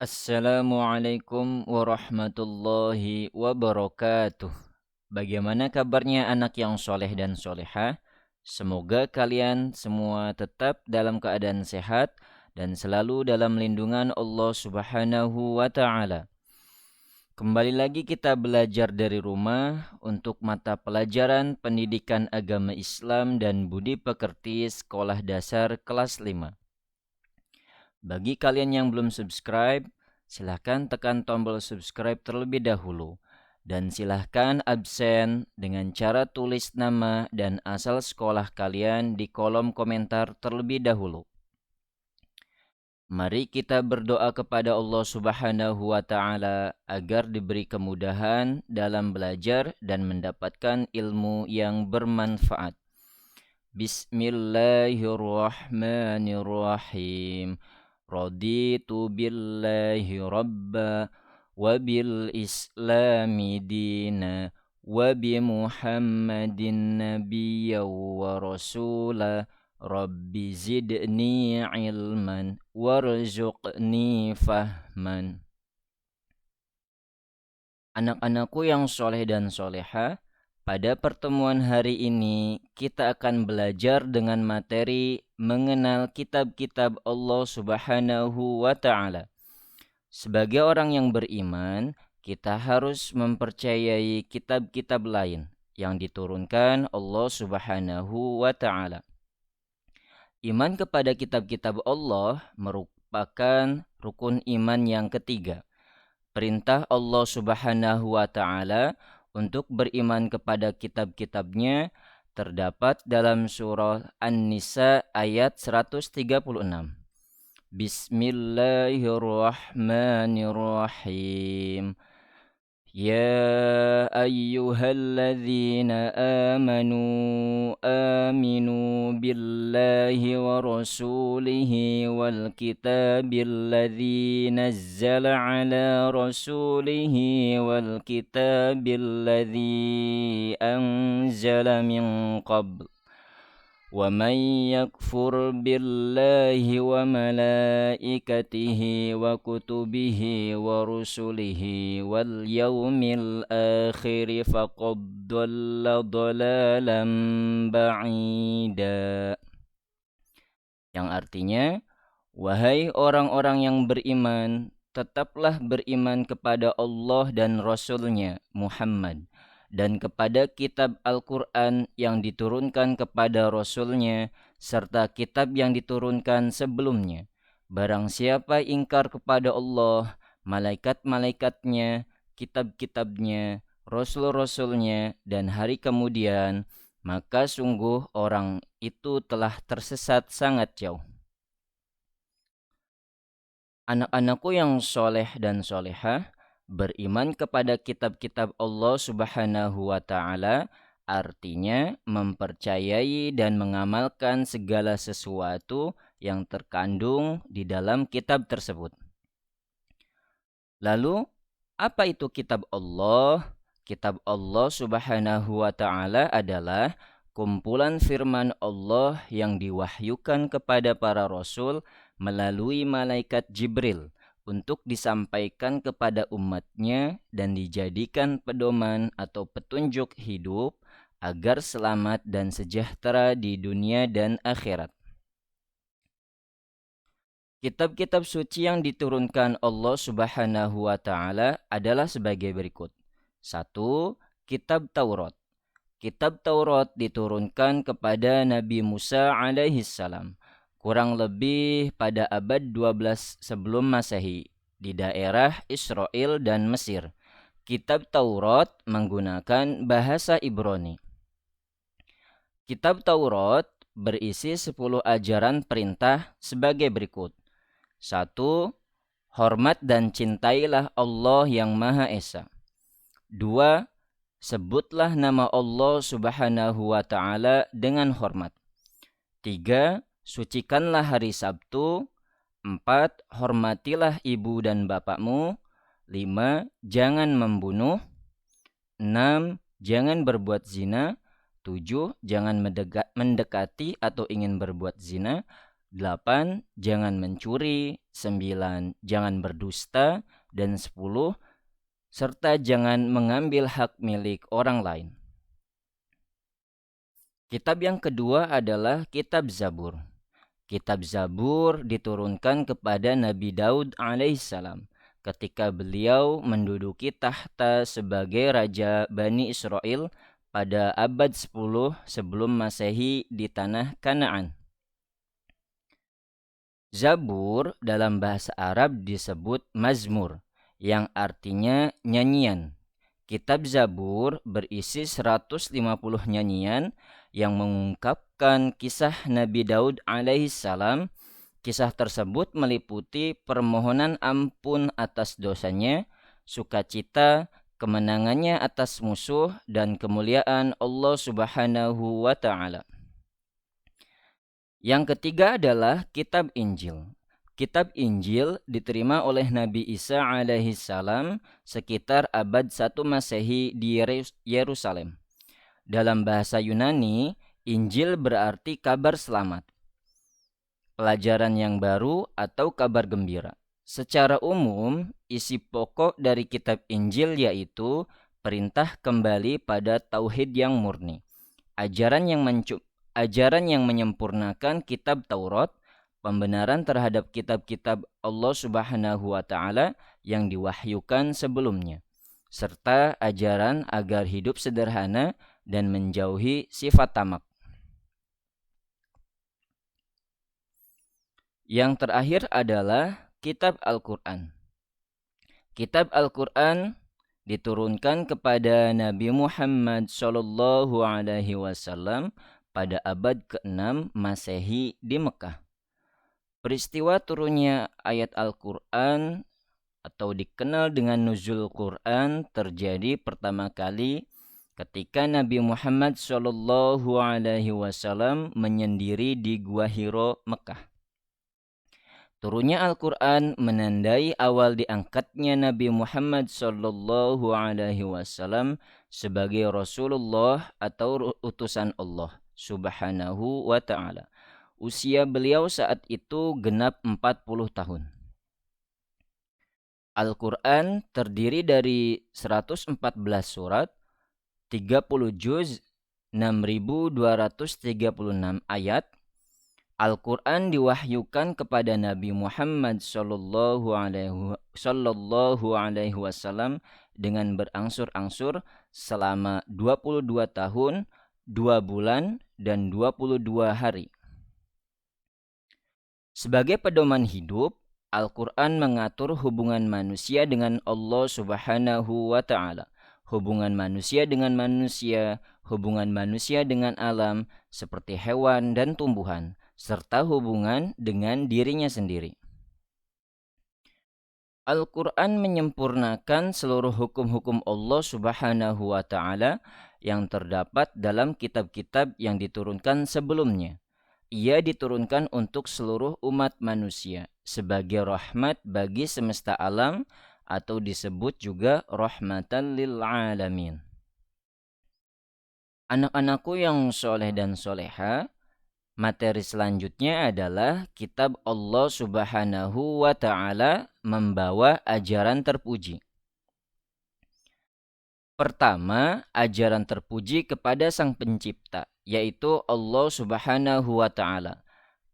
Assalamualaikum warahmatullahi wabarakatuh. Bagaimana kabarnya anak yang soleh dan soleha? Semoga kalian semua tetap dalam keadaan sehat dan selalu dalam lindungan Allah Subhanahu wa Ta'ala. Kembali lagi kita belajar dari rumah untuk mata pelajaran Pendidikan Agama Islam dan Budi Pekerti Sekolah Dasar kelas 5. Bagi kalian yang belum subscribe, silahkan tekan tombol subscribe terlebih dahulu. Dan silahkan absen dengan cara tulis nama dan asal sekolah kalian di kolom komentar terlebih dahulu. Mari kita berdoa kepada Allah Subhanahu wa Ta'ala agar diberi kemudahan dalam belajar dan mendapatkan ilmu yang bermanfaat. Bismillahirrahmanirrahim. Raditu billahi rabba wa bil islami dina wa bi muhammadin nabiyya wa rasula rabbi zidni ilman warzuqni fahman. Anak-anakku yang soleh dan soleha, pada pertemuan hari ini kita akan belajar dengan materi mengenal kitab-kitab Allah Subhanahu wa Ta'ala. Sebagai orang yang beriman, kita harus mempercayai kitab-kitab lain yang diturunkan Allah Subhanahu wa Ta'ala. Iman kepada kitab-kitab Allah merupakan rukun iman yang ketiga. Perintah Allah Subhanahu wa Ta'ala untuk beriman kepada kitab-kitabnya terdapat dalam surah An-Nisa ayat 136. Bismillahirrahmanirrahim. Ya ayyuhalladzina amanu aminu billahi wa rasulihi wal kitabil ladzi nazzala ala rasulihi wal kitabil ladzi anzala min qabl. وَمَنْ يَكْفُرْ بِاللَّهِ وَمَلَائِكَتِهِ وَكُتُبِهِ وَرُسُلِهِ وَالْيَوْمِ الْآخِرِ فَقَدْ ضَلَّ ضَلَالًا بَعِيدًا. Yang artinya, wahai orang-orang yang beriman, tetaplah beriman kepada Allah dan Rasul-Nya Muhammad, dan kepada kitab Al-Quran yang diturunkan kepada Rasul-Nya, serta kitab yang diturunkan sebelumnya. Barang siapa ingkar kepada Allah, malaikat-malaikatnya, kitab-kitabnya, Rasul-Rasulnya, dan hari kemudian, maka sungguh orang itu telah tersesat sangat jauh. Anak-anakku yang soleh dan solehah, beriman kepada kitab-kitab Allah Subhanahu wa Ta'ala artinya mempercayai dan mengamalkan segala sesuatu yang terkandung di dalam kitab tersebut. Lalu, apa itu kitab Allah? Kitab Allah Subhanahu wa Ta'ala adalah kumpulan firman Allah yang diwahyukan kepada para rasul melalui malaikat Jibril untuk disampaikan kepada umatnya dan dijadikan pedoman atau petunjuk hidup agar selamat dan sejahtera di dunia dan akhirat. Kitab-kitab suci yang diturunkan Allah Subhanahu wa Ta'ala adalah sebagai berikut. 1. Kitab Taurat. Kitab Taurat diturunkan kepada Nabi Musa alaihissalam kurang lebih pada abad 12 sebelum Masehi di daerah Israel dan Mesir. Kitab Taurat menggunakan bahasa Ibrani. Kitab Taurat berisi 10 ajaran perintah sebagai berikut. 1. Hormat dan cintailah Allah yang Maha Esa. 2. Sebutlah nama Allah Subhanahu wa Ta'ala dengan hormat. 3. Sucikanlah hari Sabtu. 4. Hormatilah ibu dan bapakmu. 5. Jangan membunuh. 6. Jangan berbuat zina. 7. Jangan mendekati atau ingin berbuat zina. 8. Jangan mencuri. 9. Jangan berdusta. Dan 10. Serta jangan mengambil hak milik orang lain. Kitab yang kedua adalah Kitab Zabur. Kitab Zabur diturunkan kepada Nabi Daud alaihissalam ketika beliau menduduki tahta sebagai Raja Bani Israel pada abad 10 sebelum Masehi di tanah Kanaan. Zabur dalam bahasa Arab disebut Mazmur, yang artinya nyanyian. Kitab Zabur berisi 150 nyanyian yang mengungkapkan kisah Nabi Daud alaihissalam. Kisah tersebut meliputi permohonan ampun atas dosanya, sukacita, kemenangannya atas musuh, dan kemuliaan Allah Subhanahu wa Ta'ala. Yang ketiga adalah Kitab Injil. Kitab Injil diterima oleh Nabi Isa alaihissalam sekitar abad 1 Masehi di Yerusalem. Dalam bahasa Yunani, Injil berarti kabar selamat, pelajaran yang baru, atau kabar gembira. Secara umum, isi pokok dari kitab Injil yaitu perintah kembali pada tauhid yang murni, ajaran yang menyempurnakan kitab Taurat, pembenaran terhadap kitab-kitab Allah Subhanahu wa Ta'ala yang diwahyukan sebelumnya, serta ajaran agar hidup sederhana dan menjauhi sifat tamak. Yang terakhir adalah Kitab Al-Quran. Kitab Al-Quran diturunkan kepada Nabi Muhammad SAW pada abad ke-6 Masehi di Mekah. Peristiwa turunnya ayat Al-Quran atau dikenal dengan Nuzul Quran terjadi pertama kali ketika Nabi Muhammad SAW menyendiri di Gua Hiro, Mekah. Turunnya Al-Quran menandai awal diangkatnya Nabi Muhammad SAW sebagai Rasulullah atau utusan Allah Subhanahu wa Ta'ala. Usia beliau saat itu genap 40 tahun. Al-Quran terdiri dari 114 surat, 30 juz, 6.236 ayat. Al-Quran diwahyukan kepada Nabi Muhammad sallallahu alaihi wasallam dengan berangsur-angsur selama 22 tahun, 2 bulan, dan 22 hari. Sebagai pedoman hidup, Al-Quran mengatur hubungan manusia dengan Allah Subhanahu wa Ta'ala, hubungan manusia dengan manusia, hubungan manusia dengan alam seperti hewan dan tumbuhan, serta hubungan dengan dirinya sendiri. Al-Quran menyempurnakan seluruh hukum-hukum Allah Subhanahu wa Ta'ala yang terdapat dalam kitab-kitab yang diturunkan sebelumnya. Ia diturunkan untuk seluruh umat manusia sebagai rahmat bagi semesta alam atau disebut juga rahmatan lil alamin. Anak-anakku yang soleh dan soleha, materi selanjutnya adalah kitab Allah Subhanahu wa Ta'ala membawa ajaran terpuji. Pertama, ajaran terpuji kepada Sang Pencipta, yaitu Allah Subhanahu wa Ta'ala.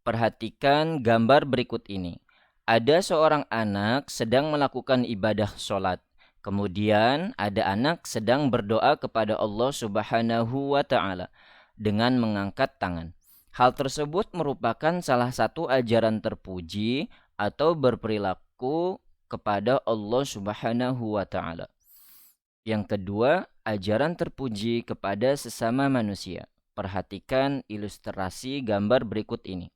Perhatikan gambar berikut ini. Ada seorang anak sedang melakukan ibadah sholat. Kemudian ada anak sedang berdoa kepada Allah Subhanahu wa Ta'ala dengan mengangkat tangan. Hal tersebut merupakan salah satu ajaran terpuji atau berperilaku kepada Allah Subhanahu wa Ta'ala. Yang kedua, ajaran terpuji kepada sesama manusia. Perhatikan ilustrasi gambar berikut ini.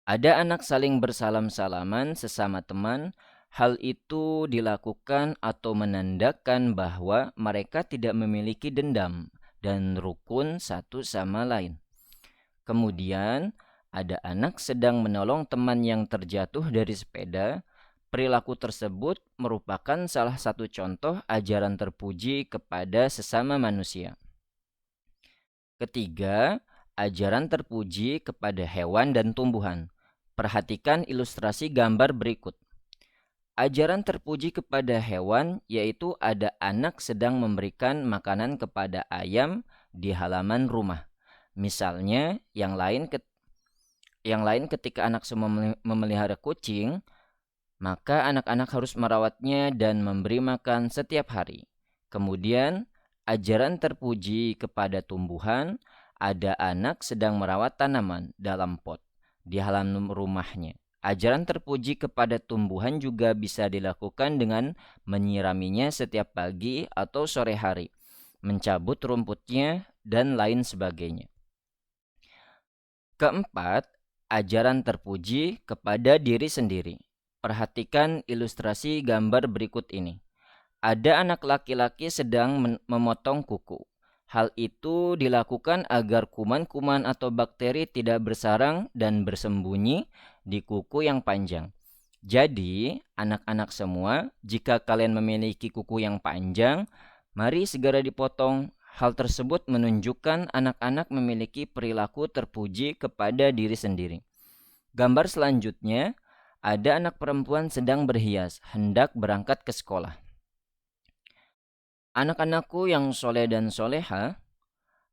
Ada anak saling bersalam-salaman sesama teman. Hal itu dilakukan atau menandakan bahwa mereka tidak memiliki dendam dan rukun satu sama lain. Kemudian, ada anak sedang menolong teman yang terjatuh dari sepeda. Perilaku tersebut merupakan salah satu contoh ajaran terpuji kepada sesama manusia. Ketiga, ajaran terpuji kepada hewan dan tumbuhan. Perhatikan ilustrasi gambar berikut. Ajaran terpuji kepada hewan yaitu ada anak sedang memberikan makanan kepada ayam di halaman rumah. Misalnya, yang lain ketika anak semua memelihara kucing, maka anak-anak harus merawatnya dan memberi makan setiap hari. Kemudian, ajaran terpuji kepada tumbuhan, ada anak sedang merawat tanaman dalam pot di halaman rumahnya. Ajaran terpuji kepada tumbuhan juga bisa dilakukan dengan menyiraminya setiap pagi atau sore hari, mencabut rumputnya, dan lain sebagainya. Keempat, ajaran terpuji kepada diri sendiri. Perhatikan ilustrasi gambar berikut ini. Ada anak laki-laki sedang memotong kuku. Hal itu dilakukan agar kuman-kuman atau bakteri tidak bersarang dan bersembunyi di kuku yang panjang. Jadi, anak-anak semua, jika kalian memiliki kuku yang panjang, mari segera dipotong. Hal tersebut menunjukkan anak-anak memiliki perilaku terpuji kepada diri sendiri. Gambar selanjutnya, ada anak perempuan sedang berhias, hendak berangkat ke sekolah. Anak-anakku yang soleh dan soleha,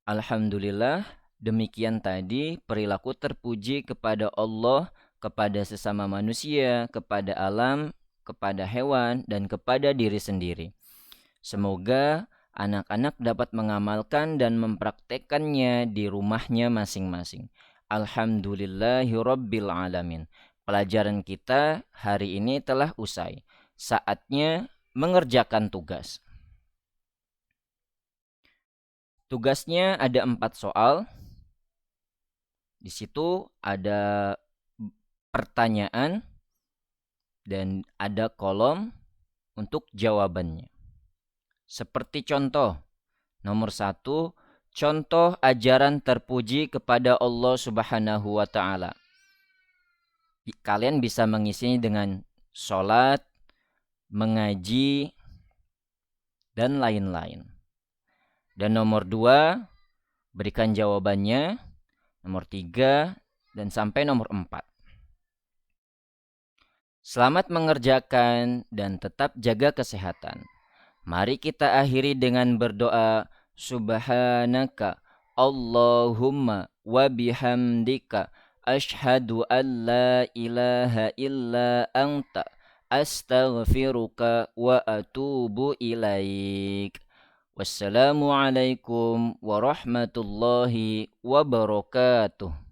alhamdulillah, demikian tadi perilaku terpuji kepada Allah, kepada sesama manusia, kepada alam, kepada hewan, dan kepada diri sendiri. Semoga anak-anak dapat mengamalkan dan mempraktekannya di rumahnya masing-masing. Alhamdulillahirabbil alamin. Pelajaran kita hari ini telah usai. Saatnya mengerjakan tugas. Tugasnya ada 4 soal. Di situ ada pertanyaan dan ada kolom untuk jawabannya. Seperti contoh, nomor 1, contoh ajaran terpuji kepada Allah Subhanahu wa Ta'ala. Kalian bisa mengisinya dengan sholat, mengaji, dan lain-lain. Dan nomor 2, berikan jawabannya. Nomor 3, dan sampai nomor 4. Selamat mengerjakan dan tetap jaga kesehatan. Mari kita akhiri dengan berdoa. Subhanaka Allahumma wa bihamdika ashhadu an la ilaha illa anta astaghfiruka wa atubu ilaik. Wassalamualaikum warahmatullahi wabarakatuh.